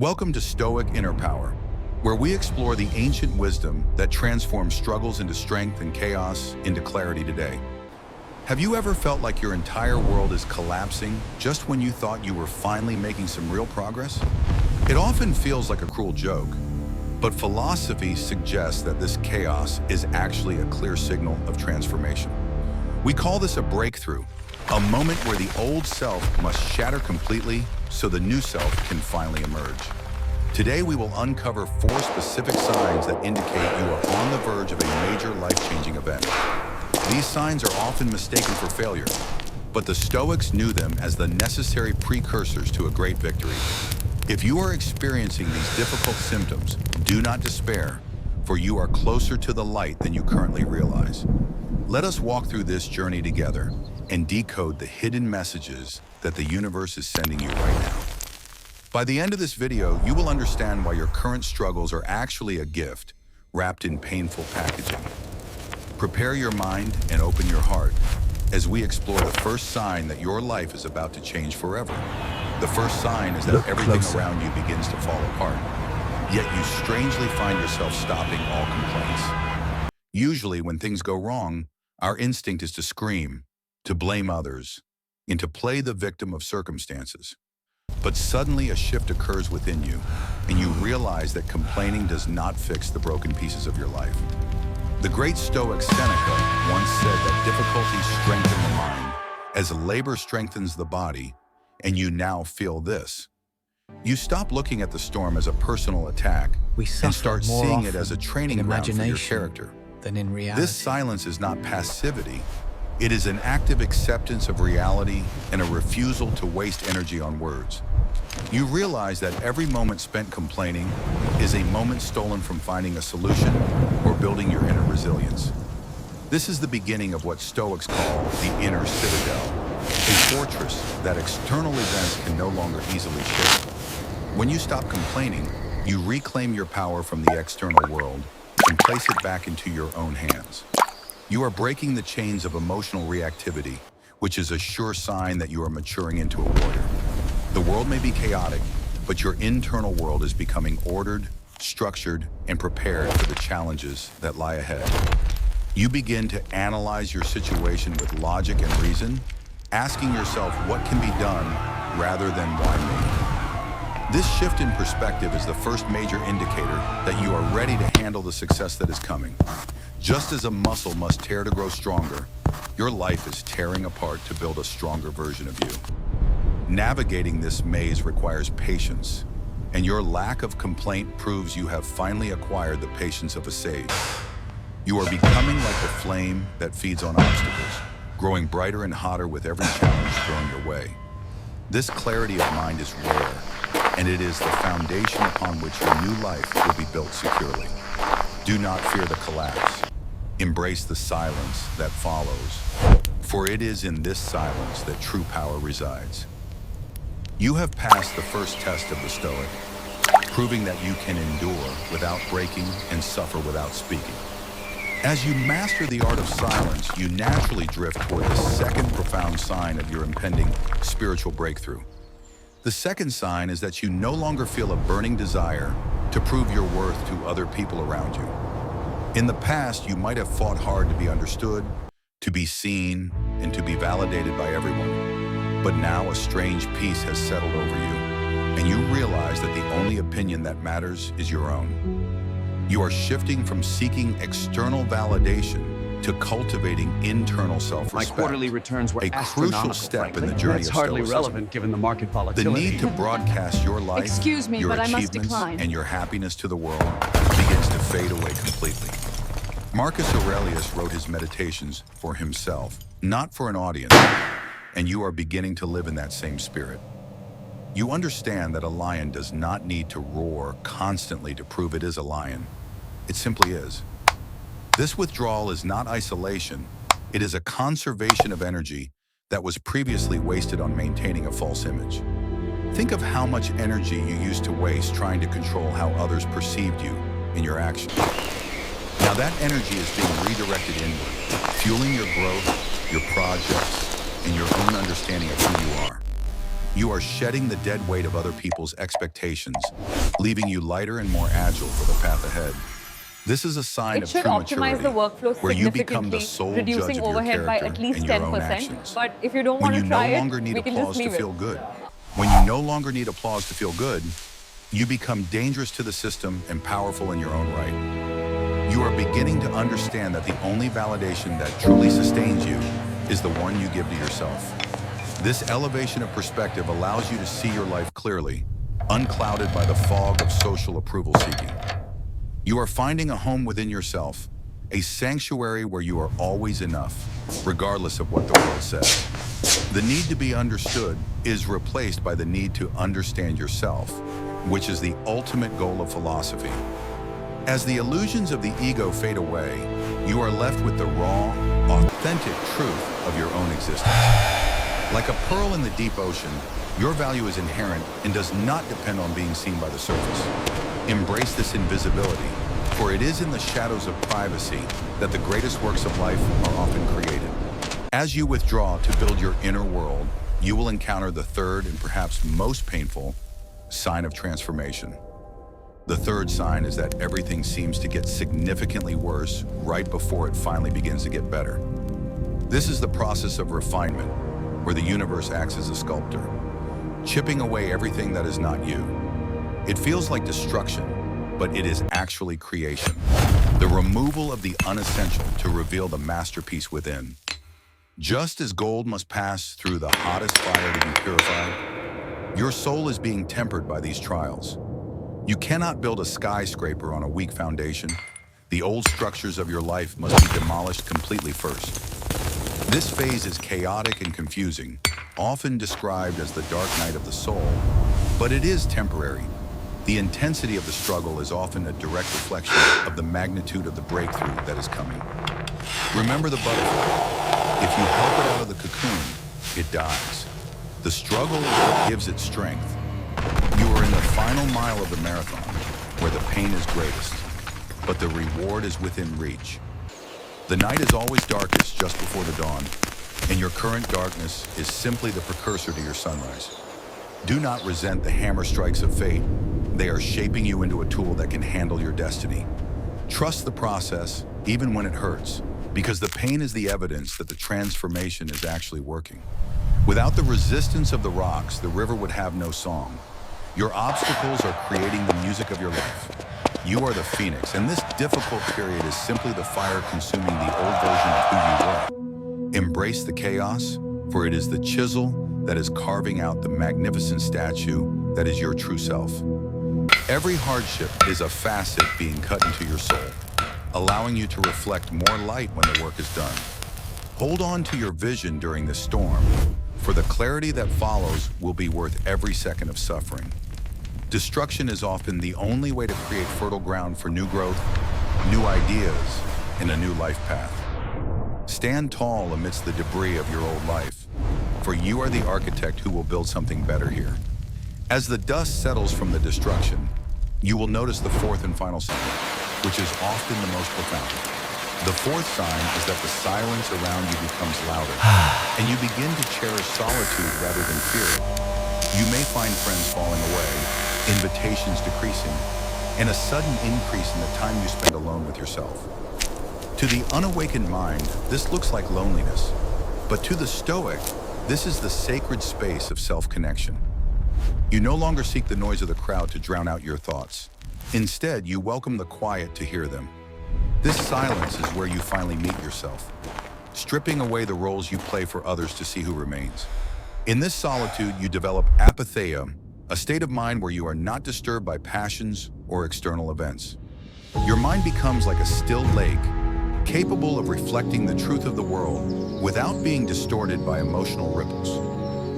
Welcome to Stoic Inner Power, where we explore the ancient wisdom that transforms struggles into strength and chaos into clarity today. Have you ever felt like your entire world is collapsing just when you thought you were finally making some real progress? It often feels like a cruel joke, but philosophy suggests that this chaos is actually a clear signal of transformation. We call this a breakthrough, a moment where the old self must shatter completely so the new self can finally emerge. Today, we will uncover 4 specific signs that indicate you are on the verge of a major life-changing event. These signs are often mistaken for failure, but the Stoics knew them as the necessary precursors to a great victory. If you are experiencing these difficult symptoms, do not despair, for you are closer to the light than you currently realize. Let us walk through this journey together and decode the hidden messages that the universe is sending you right now. By the end of this video, you will understand why your current struggles are actually a gift wrapped in painful packaging. Prepare your mind and open your heart as we explore the first sign that your life is about to change forever. The first sign is that everything around you begins to fall apart, yet you strangely find yourself stopping all complaints. Usually, when things go wrong, our instinct is to scream, to blame others, and to play the victim of circumstances. But suddenly a shift occurs within you, and you realize that complaining does not fix the broken pieces of your life. The great Stoic Seneca once said that difficulties strengthen the mind, as labor strengthens the body, and you now feel this. You stop looking at the storm as a personal attack and start seeing it as a training ground for your character. Than in reality. This silence is not passivity. It is an active acceptance of reality and a refusal to waste energy on words. You realize that every moment spent complaining is a moment stolen from finding a solution or building your inner resilience. This is the beginning of what Stoics call the inner citadel, a fortress that external events can no longer easily shake. When you stop complaining, you reclaim your power from the external world and place it back into your own hands. You are breaking the chains of emotional reactivity, which is a sure sign that you are maturing into a warrior. The world may be chaotic, but your internal world is becoming ordered, structured, and prepared for the challenges that lie ahead. You begin to analyze your situation with logic and reason, asking yourself what can be done rather than why me. This shift in perspective is the first major indicator that you are ready to handle the success that is coming. Just as a muscle must tear to grow stronger, your life is tearing apart to build a stronger version of you. Navigating this maze requires patience, and your lack of complaint proves you have finally acquired the patience of a sage. You are becoming like the flame that feeds on obstacles, growing brighter and hotter with every challenge thrown your way. This clarity of mind is rare, and it is the foundation upon which your new life will be built securely. Do not fear the collapse. Embrace the silence that follows, for it is in this silence that true power resides. You have passed the first test of the Stoic, proving that you can endure without breaking and suffer without speaking. As you master the art of silence, you naturally drift toward the second profound sign of your impending spiritual breakthrough. The second sign is that you no longer feel a burning desire to prove your worth to other people around you. In the past, you might have fought hard to be understood, to be seen, and to be validated by everyone. But now a strange peace has settled over you, and you realize that the only opinion that matters is your own. You are shifting from seeking external validation to cultivating internal self-respect. My quarterly returns were a crucial step in the journey That's of hardly Stoicism. relevant given the market volatility. The need to broadcast your life, Excuse me, your but I must achievements, decline. and your happiness to the world begins to fade away completely. Marcus Aurelius wrote his meditations for himself, not for an audience, and you are beginning to live in that same spirit. You understand that a lion does not need to roar constantly to prove it is a lion. It simply is. This withdrawal is not isolation. It is a conservation of energy that was previously wasted on maintaining a false image. Think of how much energy you used to waste trying to control how others perceived you in your actions. Now that energy is being redirected inward, fueling your growth, your projects, and your own understanding of who you are. You are shedding the dead weight of other people's expectations, leaving you lighter and more agile for the path ahead. This is a sign It of should true optimize maturity, the workflow where you become the significantly, sole reducing judge of your overhead by character at least and your own 10%. actions. But if you don't When want you to no try longer it, need we can just applause to leave feel it. good. When you no longer need applause to feel good, you become dangerous to the system and powerful in your own right. You are beginning to understand that the only validation that truly sustains you is the one you give to yourself. This elevation of perspective allows you to see your life clearly, unclouded by the fog of social approval seeking. You are finding a home within yourself, a sanctuary where you are always enough, regardless of what the world says. The need to be understood is replaced by the need to understand yourself, which is the ultimate goal of philosophy. As the illusions of the ego fade away, you are left with the raw, authentic truth of your own existence. Like a pearl in the deep ocean, your value is inherent and does not depend on being seen by the surface. Embrace this invisibility, for it is in the shadows of privacy that the greatest works of life are often created. As you withdraw to build your inner world, you will encounter the third and perhaps most painful sign of transformation. The third sign is that everything seems to get significantly worse right before it finally begins to get better. This is the process of refinement, where the universe acts as a sculptor, chipping away everything that is not you. It feels like destruction, but it is actually creation. The removal of the unessential to reveal the masterpiece within. Just as gold must pass through the hottest fire to be purified, your soul is being tempered by these trials. You cannot build a skyscraper on a weak foundation. The old structures of your life must be demolished completely first. This phase is chaotic and confusing, often described as the dark night of the soul, but it is temporary. The intensity of the struggle is often a direct reflection of the magnitude of the breakthrough that is coming. Remember the butterfly. If you help it out of the cocoon, it dies. The struggle is what gives it strength. You are in the final mile of the marathon, where the pain is greatest, but the reward is within reach. The night is always darkest just before the dawn, and your current darkness is simply the precursor to your sunrise. Do not resent the hammer strikes of fate. They are shaping you into a tool that can handle your destiny. Trust the process, even when it hurts, because the pain is the evidence that the transformation is actually working. Without the resistance of the rocks, the river would have no song. Your obstacles are creating the music of your life. You are the phoenix, and this difficult period is simply the fire consuming the old version of who you were. Embrace the chaos, for it is the chisel that is carving out the magnificent statue that is your true self. Every hardship is a facet being cut into your soul, allowing you to reflect more light when the work is done. Hold on to your vision during the storm, for the clarity that follows will be worth every second of suffering. Destruction is often the only way to create fertile ground for new growth, new ideas, and a new life path. Stand tall amidst the debris of your old life, for you are the architect who will build something better here. As the dust settles from the destruction, you will notice the fourth and final sign, which is often the most profound. The fourth sign is that the silence around you becomes louder, and you begin to cherish solitude rather than fear it. You may find friends falling away, invitations decreasing, and a sudden increase in the time you spend alone with yourself. To the unawakened mind, this looks like loneliness, but to the Stoic, this is the sacred space of self-connection. You no longer seek the noise of the crowd to drown out your thoughts. Instead, you welcome the quiet to hear them. This silence is where you finally meet yourself, stripping away the roles you play for others to see who remains. In this solitude, you develop apatheia, a state of mind where you are not disturbed by passions or external events. Your mind becomes like a still lake, capable of reflecting the truth of the world without being distorted by emotional ripples.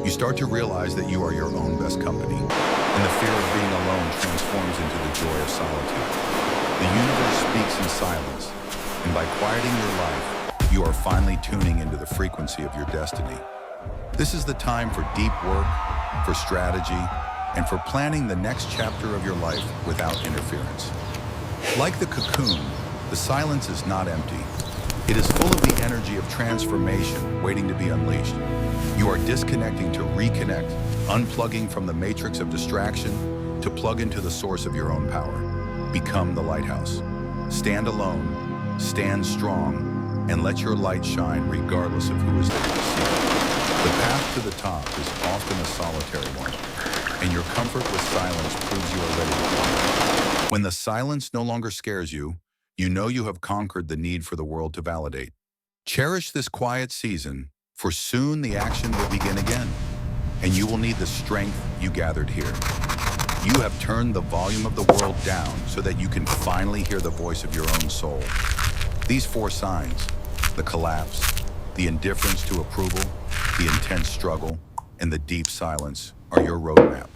You start to realize that you are your own best company, and the fear of being alone transforms into the joy of solitude. The universe speaks in silence, and by quieting your life, you are finally tuning into the frequency of your destiny. This is the time for deep work, for strategy, and for planning the next chapter of your life without interference. Like the cocoon, the silence is not empty. It is full of the energy of transformation waiting to be unleashed. You are disconnecting to reconnect, unplugging from the matrix of distraction to plug into the source of your own power. Become the lighthouse. Stand alone, stand strong, and let your light shine regardless of who is there to see it. The path to the top is often a solitary one, and your comfort with silence proves you are ready to climb. When the silence no longer scares you, you know you have conquered the need for the world to validate. Cherish this quiet season, for soon the action will begin again, and you will need the strength you gathered here. You have turned the volume of the world down so that you can finally hear the voice of your own soul. These 4 signs, the collapse, the indifference to approval, the intense struggle, and the deep silence, are your roadmap.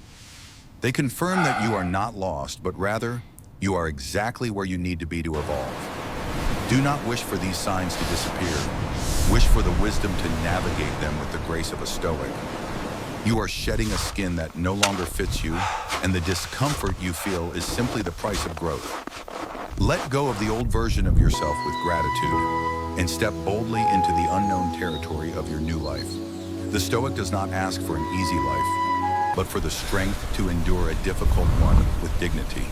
They confirm that you are not lost, but rather, you are exactly where you need to be to evolve. Do not wish for these signs to disappear. Wish for the wisdom to navigate them with the grace of a Stoic. You are shedding a skin that no longer fits you, and the discomfort you feel is simply the price of growth. Let go of the old version of yourself with gratitude, and step boldly into the unknown territory of your new life. The Stoic does not ask for an easy life, but for the strength to endure a difficult one with dignity.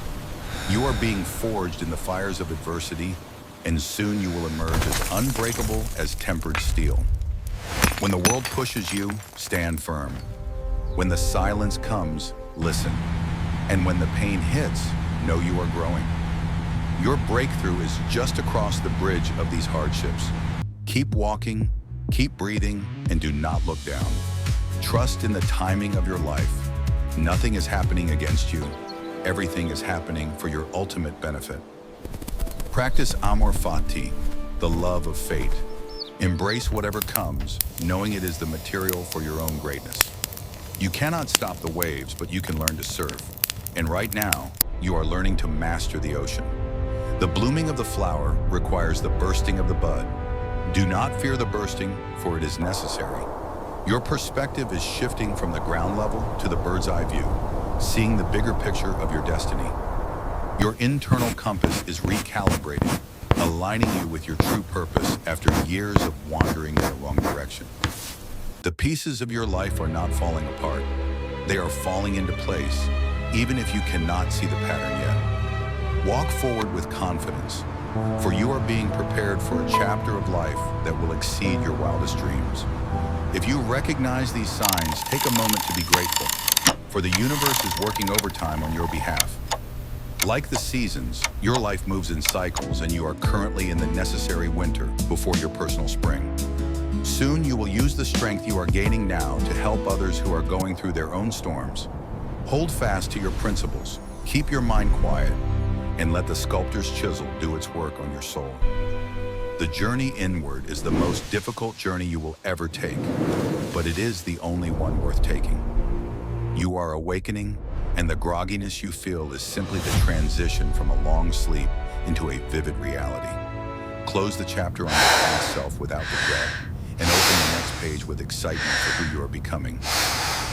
You are being forged in the fires of adversity, and soon you will emerge as unbreakable as tempered steel. When the world pushes you, stand firm. When the silence comes, listen. And when the pain hits, know you are growing. Your breakthrough is just across the bridge of these hardships. Keep walking, keep breathing, and do not look down. Trust in the timing of your life. Nothing is happening against you. Everything is happening for your ultimate benefit. Practice amor fati, the love of fate. Embrace whatever comes, knowing it is the material for your own greatness. You cannot stop the waves, but you can learn to surf. And right now, you are learning to master the ocean. The blooming of the flower requires the bursting of the bud. Do not fear the bursting, for it is necessary. Your perspective is shifting from the ground level to the bird's eye view, seeing the bigger picture of your destiny. Your internal compass is recalibrating, aligning you with your true purpose after years of wandering in the wrong direction. The pieces of your life are not falling apart. They are falling into place, even if you cannot see the pattern yet. Walk forward with confidence, for you are being prepared for a chapter of life that will exceed your wildest dreams. If you recognize these signs, take a moment to be grateful, for the universe is working overtime on your behalf. Like the seasons, your life moves in cycles, and you are currently in the necessary winter before your personal spring. Soon you will use the strength you are gaining now to help others who are going through their own storms. Hold fast to your principles, keep your mind quiet, and let the sculptor's chisel do its work on your soul. The journey inward is the most difficult journey you will ever take, but it is the only one worth taking. You are awakening, and the grogginess you feel is simply the transition from a long sleep into a vivid reality. Close the chapter on your past self without regret, and open the next page with excitement for who you are becoming.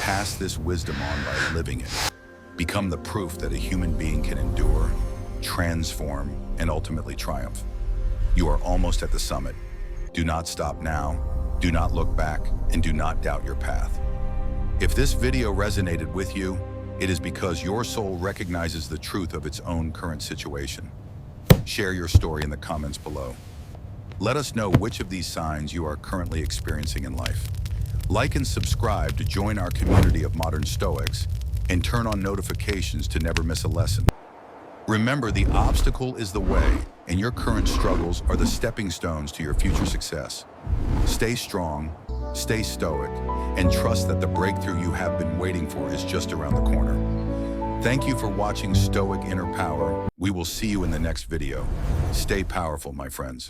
Pass this wisdom on by living it. Become the proof that a human being can endure, transform, and ultimately triumph. You are almost at the summit. Do not stop now, do not look back, and do not doubt your path. If this video resonated with you, it is because your soul recognizes the truth of its own current situation. Share your story in the comments below. Let us know which of these signs you are currently experiencing in life. Like and subscribe to join our community of modern Stoics, and turn on notifications to never miss a lesson. Remember, the obstacle is the way, and your current struggles are the stepping stones to your future success. Stay strong, stay stoic, and trust that the breakthrough you have been waiting for is just around the corner. Thank you for watching Stoic Inner Power. We will see you in the next video. Stay powerful, my friends.